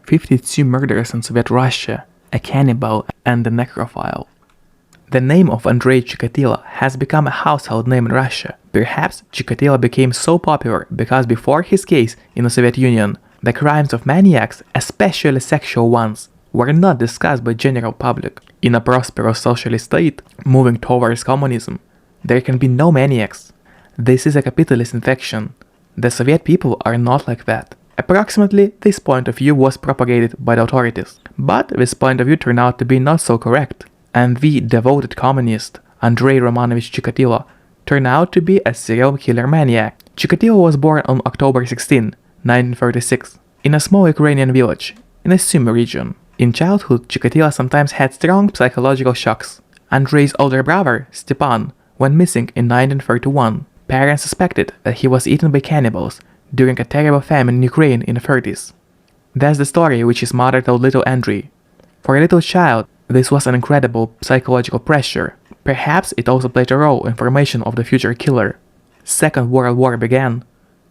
52 murders in Soviet Russia, a cannibal and a necrophile. The name of Andrei Chikatilo has become a household name in Russia. Perhaps Chikatilo became so popular because before his case in the Soviet Union, the crimes of maniacs, especially sexual ones, were not discussed by general public. In a prosperous socialist state, moving towards communism, there can be no maniacs. This is a capitalist infection. The Soviet people are not like that. Approximately, this point of view was propagated by the authorities. But this point of view turned out to be not so correct, and the devoted communist, Andrei Romanovich Chikatilo, turned out to be a serial killer maniac. Chikatilo was born on October 16, 1936, in a small Ukrainian village, in the Sumy region. In childhood, Chikatilo sometimes had strong psychological shocks. Andrei's older brother, Stepan, went missing in 1931. Parents suspected that he was eaten by cannibals during a terrible famine in Ukraine in the 30s. That's the story which his mother told little Andrei. For a little child, this was an incredible psychological pressure. Perhaps it also played a role in formation of the future killer. Second World War began.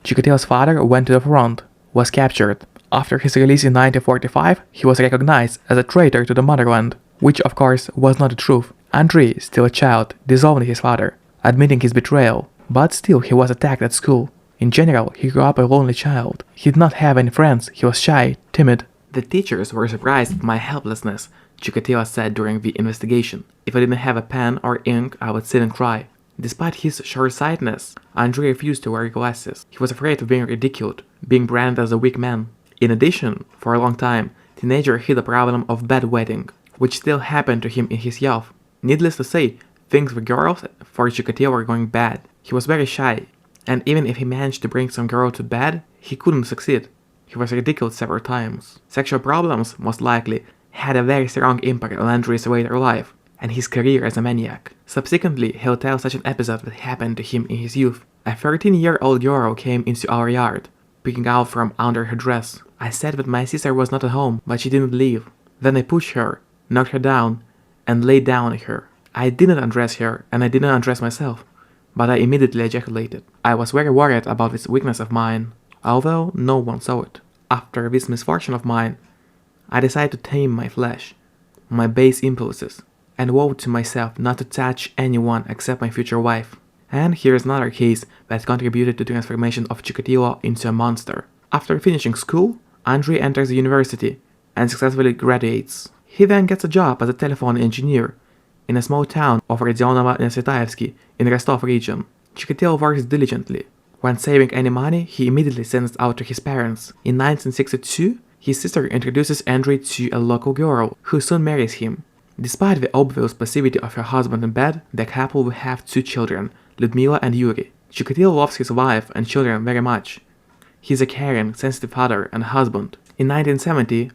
Chikatilo's father went to the front, was captured. After his release in 1945, he was recognized as a traitor to the motherland, which of course was not the truth. Andrei, still a child, disowned his father, admitting his betrayal, but still he was attacked at school. In general, he grew up a lonely child. He did not have any friends, he was shy, timid. The teachers were surprised at my helplessness, Chikatilo said during the investigation. If I didn't have a pen or ink, I would sit and cry. Despite his short-sightedness, Andrei refused to wear glasses. He was afraid of being ridiculed, being branded as a weak man. In addition, for a long time, teenager hid the problem of bedwetting, which still happened to him in his youth. Needless to say, things with girls for Chikatilo were going bad. He was very shy, and even if he managed to bring some girl to bed, he couldn't succeed. He was ridiculed several times. Sexual problems, most likely, had a very strong impact on Andrei's later life and his career as a maniac. Subsequently, he'll tell such an episode that happened to him in his youth. A 13-year-old girl came into our yard, peeking out from under her dress. I said that my sister was not at home, but she didn't leave. Then I pushed her, knocked her down, and laid down on her. I didn't undress her, and I didn't undress myself, but I immediately ejaculated. I was very worried about this weakness of mine, although no one saw it. After this misfortune of mine, I decided to tame my flesh, my base impulses, and vowed to myself not to touch anyone except my future wife. And here's another case that contributed to the transformation of Chikatilo into a monster. After finishing school, Andrei enters the university and successfully graduates. He then gets a job as a telephone engineer in a small town of Rodionovo-Nesvitaevsky in Rostov region. Chikatilo works diligently. When saving any money, he immediately sends it out to his parents. In 1962, his sister introduces Andrei to a local girl, who soon marries him. Despite the obvious passivity of her husband in bed, the couple will have 2 children, Ludmila and Yuri. Chikatilo loves his wife and children very much. He's a caring, sensitive father and husband. In 1970,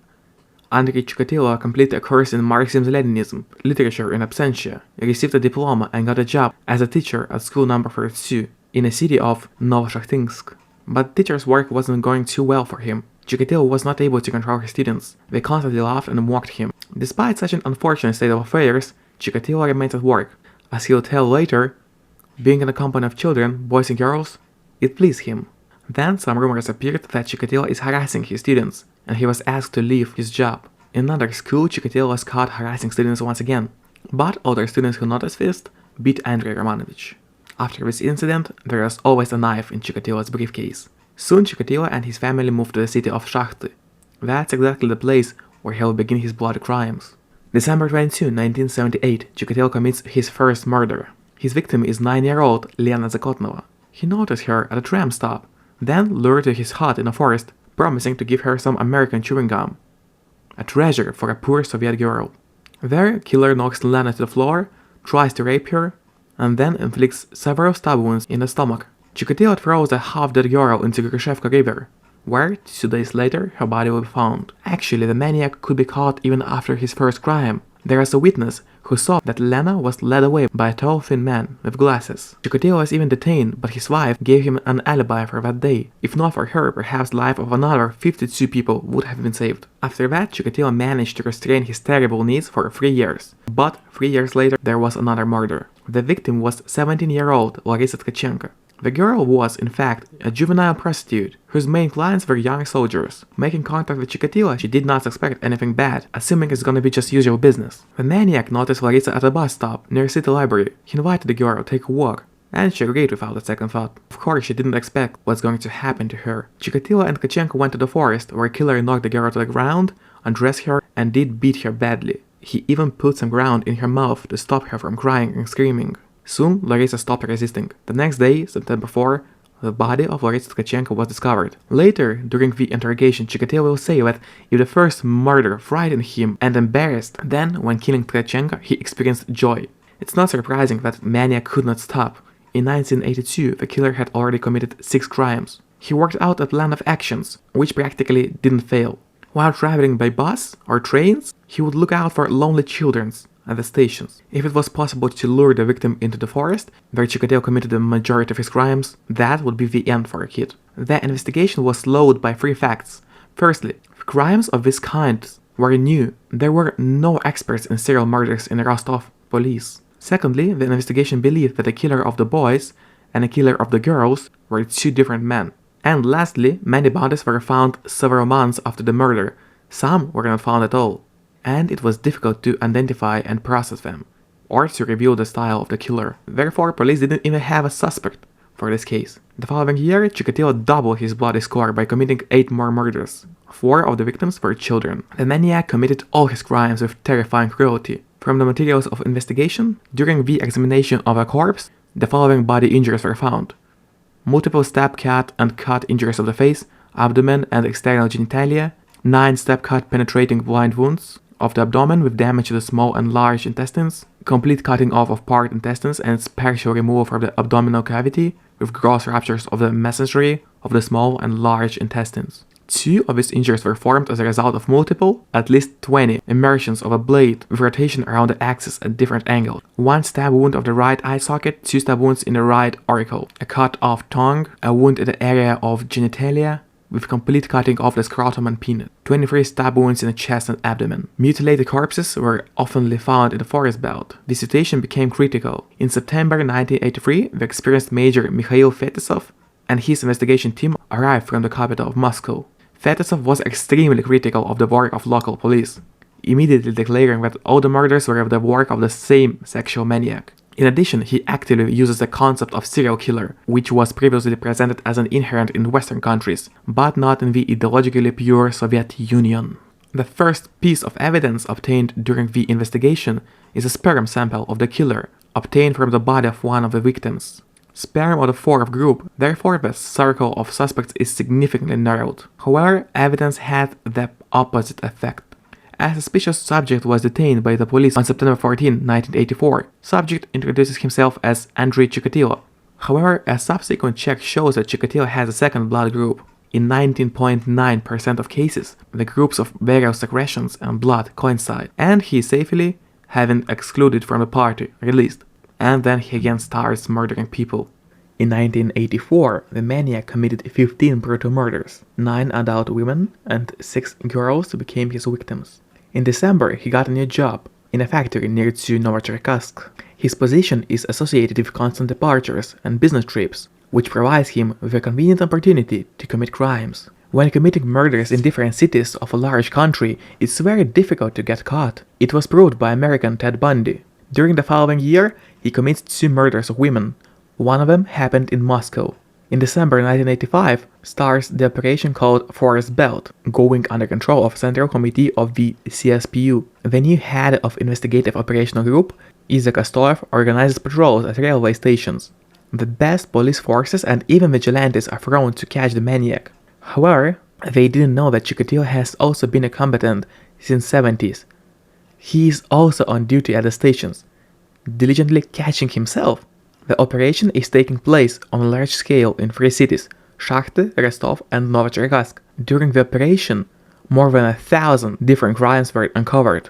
Andrei Chikatilo completed a course in Marxism-Leninism, literature in absentia, received a diploma and got a job as a teacher at school number 32 in the city of Novoshakhtinsk. But teacher's work wasn't going too well for him. Chikatilo was not able to control his students. They constantly laughed and mocked him. Despite such an unfortunate state of affairs, Chikatilo remains at work. As he'll tell later, being in the company of children, boys and girls, it pleased him. Then some rumors appeared that Chikatilo is harassing his students, and he was asked to leave his job. In another school, Chikatilo was caught harassing students once again, but other students who noticed this beat Andrei Romanovich. After this incident, there was always a knife in Chikatilo's briefcase. Soon Chikatilo and his family moved to the city of Shakhty. That's exactly the place where he'll begin his bloody crimes. December 22, 1978, Chikatilo commits his first murder. His victim is 9-year-old Lena Zakotnova. He noticed her at a tram stop, then lured to his hut in a forest, promising to give her some American chewing gum. A treasure for a poor Soviet girl. There, killer knocks Lena to the floor, tries to rape her, and then inflicts several stab wounds in the stomach. Chikatilo throws a half-dead girl into Grushevka River, where 2 days later her body will be found. Actually, the maniac could be caught even after his first crime. There is a witness who saw that Lena was led away by a tall, thin man with glasses. Chikatilo was even detained, but his wife gave him an alibi for that day. If not for her, perhaps the life of another 52 people would have been saved. After that, Chikatilo managed to restrain his terrible needs for 3 years. But 3 years later, there was another murder. The victim was 17-year-old Larisa Tkachenko. The girl was, in fact, a juvenile prostitute, whose main clients were young soldiers. Making contact with Chikatilo, she did not suspect anything bad, assuming it's gonna be just usual business. The maniac noticed Larisa at a bus stop near City Library. He invited the girl to take a walk, and she agreed without a second thought. Of course, she didn't expect what's going to happen to her. Chikatilo and Tkachenko went to the forest, where Killer knocked the girl to the ground, undressed her, and did beat her badly. He even put some ground in her mouth to stop her from crying and screaming. Soon, Larisa stopped resisting. The next day, September 4, the body of Larisa Tkachenko was discovered. Later, during the interrogation, Chikatilo will say that if the first murder frightened him and embarrassed, then, when killing Tkachenko, he experienced joy. It's not surprising that Maniac could not stop. In 1982, the killer had already committed 6 crimes. He worked out a plan of actions, which practically didn't fail. While traveling by bus or trains, he would look out for lonely children at the stations. If it was possible to lure the victim into the forest, where Chikatilo committed the majority of his crimes, that would be the end for a kid. The investigation was slowed by 3 facts. Firstly, crimes of this kind were new. There were no experts in serial murders in the Rostov police. Secondly, the investigation believed that the killer of the boys and the killer of the girls were 2 different men. And lastly, many bodies were found several months after the murder. Some were not found at all, and it was difficult to identify and process them, or to reveal the style of the killer. Therefore, police didn't even have a suspect for this case. The following year, Chikatilo doubled his bloody score by committing 8 more murders. 4 of the victims were children. The maniac committed all his crimes with terrifying cruelty. From the materials of investigation, during the examination of a corpse, the following body injuries were found: multiple stab cut and cut injuries of the face, abdomen and external genitalia, 9 stab cut penetrating blind wounds of the abdomen with damage to the small and large intestines, complete cutting off of part intestines and partial removal from the abdominal cavity with gross ruptures of the mesentery of the small and large intestines. 2 of these injuries were formed as a result of multiple, at least 20, immersions of a blade with rotation around the axis at different angles. 1 stab wound of the right eye socket, 2 stab wounds in the right auricle, a cut off tongue, a wound in the area of genitalia, with complete cutting off the scrotum and penis, 23 stab wounds in the chest and abdomen. Mutilated corpses were often found in the forest belt. The situation became critical. In September 1983, the experienced Major Mikhail Fetisov and his investigation team arrived from the capital of Moscow. Fetisov was extremely critical of the work of local police, immediately declaring that all the murders were the work of the same sexual maniac. In addition, he actively uses the concept of serial killer, which was previously presented as an inherent in Western countries, but not in the ideologically pure Soviet Union. The first piece of evidence obtained during the investigation is a sperm sample of the killer, obtained from the body of one of the victims. Sperm of the 4th group, therefore the circle of suspects is significantly narrowed. However, evidence had the opposite effect. A suspicious subject was detained by the police on September 14, 1984. Subject introduces himself as Andrei Chikatilo. However, a subsequent check shows that Chikatilo has a second blood group. In 19.9% of cases, the groups of various secretions and blood coincide, and he is safely, having excluded from the party, released. And then he again starts murdering people. In 1984, the maniac committed 15 brutal murders. 9 adult women and 6 girls became his victims. In December, he got a new job in a factory near to Novocherkassk. His position is associated with constant departures and business trips, which provides him with a convenient opportunity to commit crimes. When committing murders in different cities of a large country, it's very difficult to get caught. It was proved by American Ted Bundy. During the following year, he commits 2 murders of women. One of them happened in Moscow. In December 1985, starts the operation called Forest Belt, going under control of Central Committee of the CSPU. The new head of Investigative Operational Group, Izak Astolov, organizes patrols at railway stations. The best police forces and even vigilantes are thrown to catch the maniac. However, they didn't know that Chikatilo has also been a combatant since 70s. He is also on duty at the stations, diligently catching himself. The operation is taking place on a large scale in 3 cities, Shakhty, Rostov and Novocherkassk. During the operation, more than 1,000 different crimes were uncovered.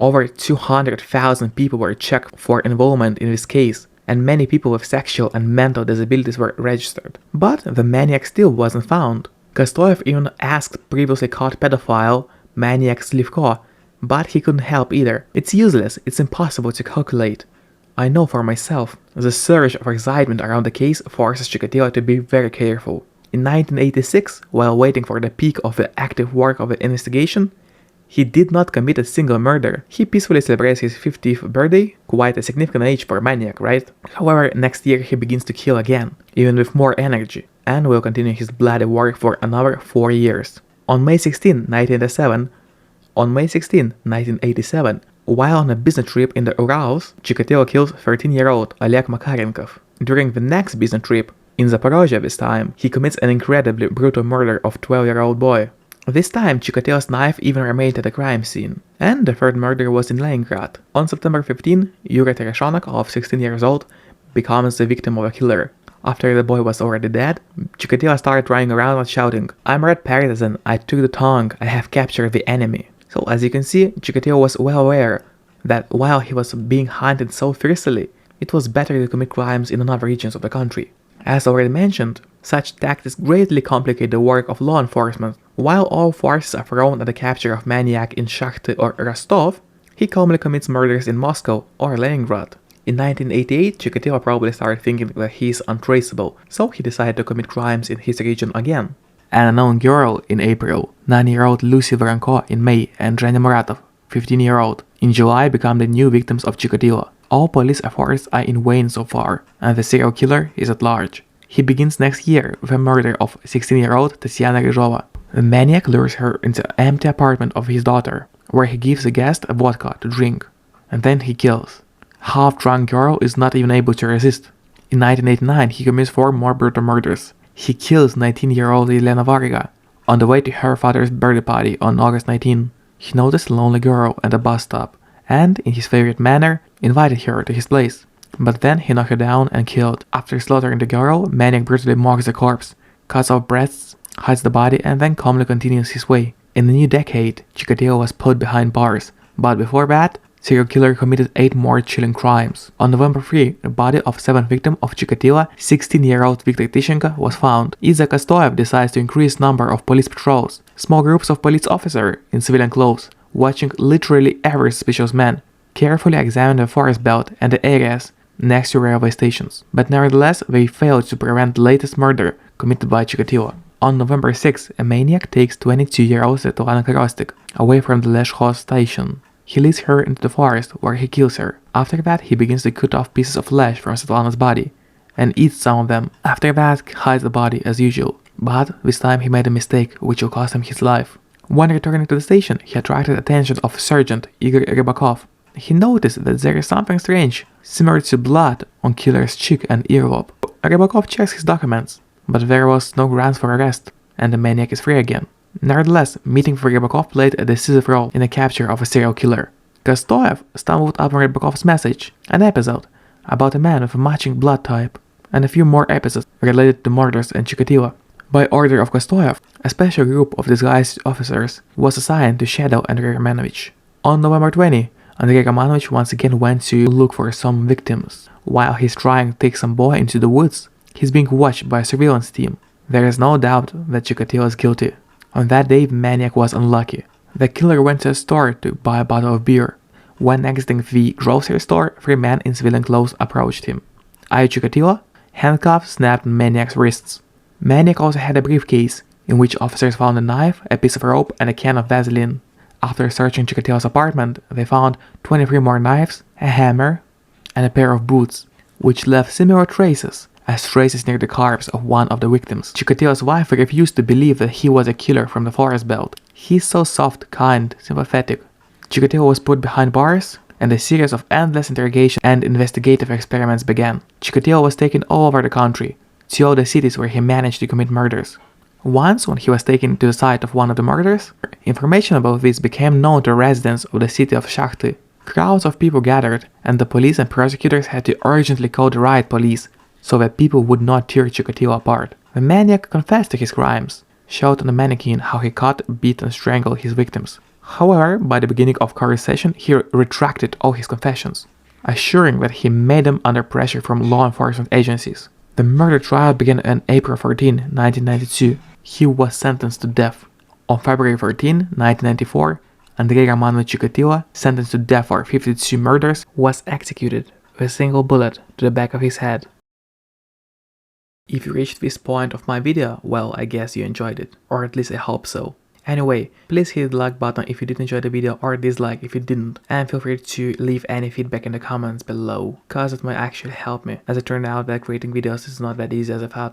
Over 200,000 people were checked for involvement in this case, and many people with sexual and mental disabilities were registered. But the maniac still wasn't found. Kostoyev even asked previously caught pedophile, maniac Slivko, but he couldn't help either. It's useless, it's impossible to calculate. I know for myself, the surge of excitement around the case forces Chikatilo to be very careful. In 1986, while waiting for the peak of the active work of the investigation, he did not commit a single murder. He peacefully celebrates his 50th birthday, quite a significant age for a maniac, right? However, next year he begins to kill again, even with more energy, and will continue his bloody work for another 4 years. On May 16, 1987, while on a business trip in the Urals, Chikatilo kills 13-year-old Oleg Makarenkov. During the next business trip, in Zaporozhye this time, he commits an incredibly brutal murder of a 12-year-old boy. This time, Chikatilo's knife even remained at the crime scene. And the third murder was in Leningrad. On September 15, Yuri Tereshonok, of 16 years old, becomes the victim of a killer. After the boy was already dead, Chikatilo started running around and shouting, "I'm a red partisan, I took the tongue, I have captured the enemy." So as you can see, Chikatilo was well aware that while he was being hunted so fiercely, it was better to commit crimes in other regions of the country. As already mentioned, such tactics greatly complicate the work of law enforcement. While all forces are thrown at the capture of maniac in Shakhty or Rostov, he calmly commits murders in Moscow or Leningrad. In 1988, Chikatilo probably started thinking that he is untraceable, so he decided to commit crimes in his region again. An unknown girl in April, 9-year-old Lucy Voronko in May, and Zhenya Muratov, 15-year-old, in July become the new victims of Chikatilo. All police efforts are in vain so far, and the serial killer is at large. He begins next year with a murder of 16-year-old Tatyana Ryzhova. The maniac lures her into the empty apartment of his daughter, where he gives the guest a vodka to drink, and then he kills. Half-drunk girl is not even able to resist. In 1989, he commits 4 more brutal murders. He kills 19-year-old Elena Variga. On the way to her father's birthday party on August 19, he noticed a lonely girl at a bus stop, and, in his favorite manner, invited her to his place. But then he knocked her down and killed. After slaughtering the girl, maniac brutally mocks the corpse, cuts off breasts, hides the body, and then calmly continues his way. In the new decade, Chikatilo was put behind bars, but before that, serial killer committed 8 more chilling crimes. On November 3, the body of 7th victim of Chikatilo, 16-year-old Viktor Tishenko, was found. Iza Kostoyev decides to increase number of police patrols. Small groups of police officers in civilian clothes, watching literally every suspicious man, carefully examine the forest belt and the areas next to railway stations. But nevertheless, they failed to prevent the latest murder committed by Chikatilo. On November 6, a maniac takes 22-year-old Svetlana Korostik away from the Leshkhoz station. He leads her into the forest, where he kills her. After that, he begins to cut off pieces of flesh from Svetlana's body and eats some of them. After that, hides the body as usual. But this time he made a mistake, which will cost him his life. When returning to the station, he attracted attention of Sergeant Igor Rybakov. He noticed that there is something strange, similar to blood, on killer's cheek and earlobe. Rybakov checks his documents, but there was no grounds for arrest, and the maniac is free again. Nevertheless, meeting with Rybakov played a decisive role in the capture of a serial killer. Kostoyev stumbled upon Rybakov's message, an episode about a man with a matching blood type, and a few more episodes related to murders and Chikatilo. By order of Kostoyev, a special group of disguised officers was assigned to shadow Andrei Romanovich. On November 20, Andrei Romanovich once again went to look for some victims. While he's trying to take some boy into the woods, he's being watched by a surveillance team. There is no doubt that Chikatilo is guilty. On that day, the maniac was unlucky. The killer went to a store to buy a bottle of beer. When exiting the grocery store, 3 men in civilian clothes approached him. "Are you Chikatilo?" Handcuffs snapped on maniac's wrists. Maniac also had a briefcase, in which officers found a knife, a piece of rope, and a can of Vaseline. After searching Chikatilo's apartment, they found 23 more knives, a hammer, and a pair of boots, which left similar traces as traces near the corpse of one of the victims. Chikatilo's wife refused to believe that he was a killer from the forest belt. He's so soft, kind, sympathetic. Chikatilo was put behind bars, and a series of endless interrogation and investigative experiments began. Chikatilo was taken all over the country, to all the cities where he managed to commit murders. Once, when he was taken to the site of one of the murders, information about this became known to residents of the city of Shakhty. Crowds of people gathered, and the police and prosecutors had to urgently call the riot police so that people would not tear Chikatilo apart. The maniac confessed to his crimes, showed on the mannequin how he cut, beat, and strangled his victims. However, by the beginning of court session, he retracted all his confessions, assuring that he made them under pressure from law enforcement agencies. The murder trial began on April 14, 1992. He was sentenced to death. On February 14, 1994, Andrei Romanovich Chikatilo, sentenced to death for 52 murders, was executed. with a single bullet to the back of his head. If you reached this point of my video, well, I guess you enjoyed it, or at least I hope so. Anyway, please hit the like button if you did enjoy the video, or dislike if you didn't, and feel free to leave any feedback in the comments below, cause it might actually help me, as it turned out that creating videos is not that easy as I thought.